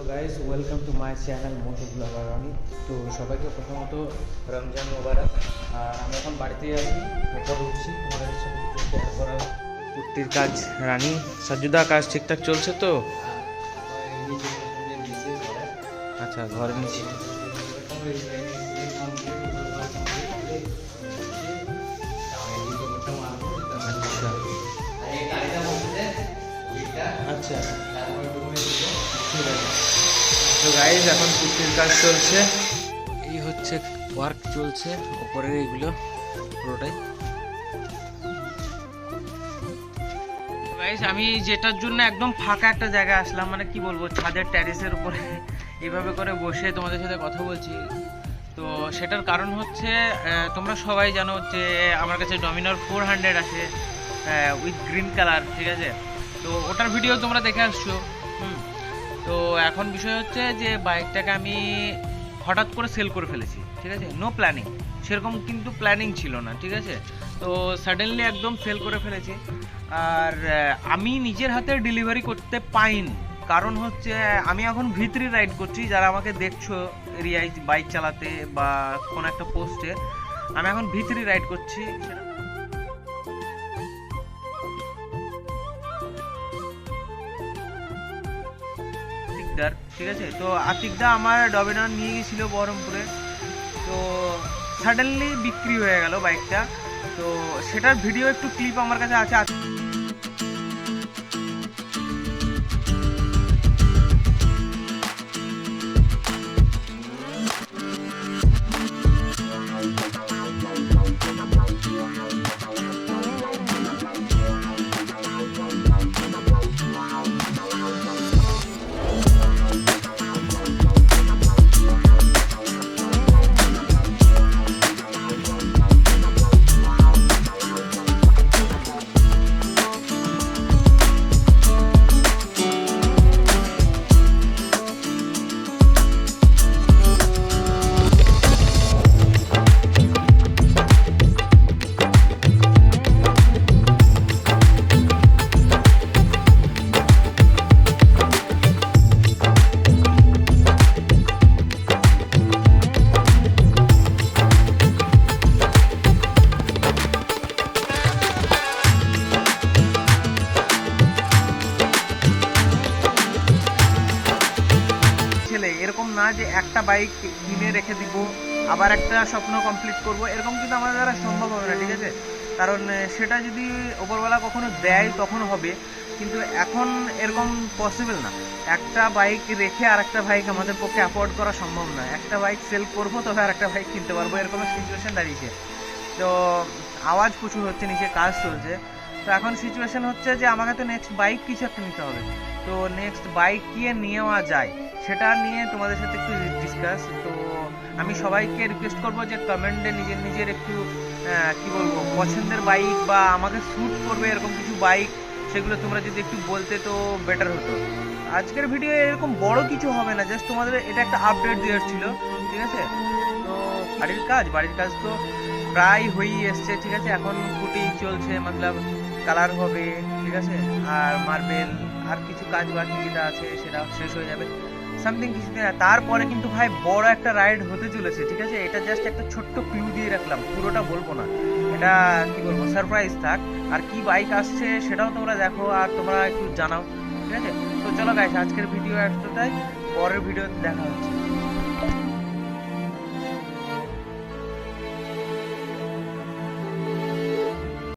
Guys welcome to my channel moto blogger Roni. তো সবাইকে প্রথমত রমজান মোবারক। আর আমি এখন বাড়িতেই আছি, ওপর উঠছি, তোমাদের সাথে কিছু শেয়ার করা। কুর্তির কাজ রানি সাজুদা কাজ ঠিকঠাক চলছে তো? আচ্ছা, ঘরে নিচে। আচ্ছা আচ্ছা, ঠিক আছে। তো গাইজ এখন কুর্তির কাজ চলছে, এই হচ্ছে ওয়ার্ক চলছে ওপরের এইগুলো পুরোটাই। গাইজ আমি যেটার জন্য একদম ফাঁকা একটা জায়গায় আসলাম, মানে কি বলবো, ছাদের ট্যারিসের উপরে এইভাবে করে বসে তোমাদের সাথে কথা বলছি। তো সেটার কারণ হচ্ছে তোমরা সবাই জানো যে আমার কাছে ডমিনার 400 আছে উইথ গ্রিন কালার, ঠিক আছে? তো ওটার ভিডিও তোমরা দেখে আসছো। তো এখন বিষয় হচ্ছে যে বাইকটাকে আমি হঠাৎ করে সেল করে ফেলেছি, ঠিক আছে? নো প্ল্যানিং, সেরকম কিন্তু প্ল্যানিং ছিল না, ঠিক আছে? তো সাডেনলি একদম সেল করে ফেলেছি। আর আমি নিজের হাতে ডেলিভারি করতে পাইনি, কারণ হচ্ছে আমি এখন ভিতরে রাইড করছি। যারা আমাকে দেখছো এরিয়ায় বাইক চালাতে বা কোনো একটা পোস্টে, আমি এখন ভিতরে রাইড করছি। ঠিক আছে? তো আতিকদা আমার ডমিনার নিয়ে গেছিলো বহরমপুরে, তো সাডেনলি বিক্রি হয়ে গেল বাইকটা। তো সেটার ভিডিও একটু ক্লিপ আমার কাছে আছে। এরকম না যে একটা বাইক কিনে রেখে দিব আবার একটা স্বপ্ন কমপ্লিট করব, এরকম কিন্তু আমাদের দ্বারা সম্ভব হবে না, ঠিক আছে? কারণ সেটা যদি ওপরওয়ালা কখনো দেয় তখন হবে, কিন্তু এখন এরকম পসিবল না। একটা বাইক রেখে আর একটা বাইক আমাদের পক্ষে অ্যাফোর্ড করা সম্ভব না। একটা বাইক সেল করবো তবে আর একটা বাইক কিনতে পারবো, এরকম সিচুয়েশন দাঁড়িয়েছে। তো আওয়াজ প্রচুর হচ্ছে, নিচে কাজ চলছে। তো এখন সিচুয়েশন হচ্ছে যে আমাকে তো নেক্সট বাইক কিছু একটা নিতে হবে। তো নেক্সট বাইক কি নেওয়া যায় সেটা নিয়ে তোমাদের সাথে একটু ডিসকাস। তো আমি সবাইকে রিকোয়েস্ট করবো যে কমেন্টে নিজের নিজের একটু কি বলবো, পছন্দের বাইক বা আমাকে স্যুট করবে এরকম কিছু বাইক, সেগুলো তোমরা যদি একটু বলতে তো বেটার হতো। আজকের ভিডিও এরকম বড় কিছু হবে না, জাস্ট তোমাদের এটা একটা আপডেট দেওয়ার ছিল, ঠিক আছে? তো বাড়ির কাজ তো প্রায় হয়েই এসছে, ঠিক আছে? এখন পুটি চলছে, মতলব কালার হবে, ঠিক আছে? আর মার্বেল আর কিছু কাজ বাকি যেটা আছে সেটা শেষ হয়ে যাবে সামথিং কিছুদিন। তারপরে কিন্তু ভাই বড় একটা রাইড হতে চলেছে, ঠিক আছে? এটা জাস্ট একটা ছোট্ট ক্লু দিয়ে রাখলাম, পুরোটা বলবো না, এটা কি বলবো, সারপ্রাইজ থাক। আর কি বাইক আসছে সেটাও তোমরা দেখো আর তোমরা একটু জানাও, ঠিক আছে? তো চলো গাইস, আজকের ভিডিও এতটাই, পরের ভিডিও দেখা হচ্ছে।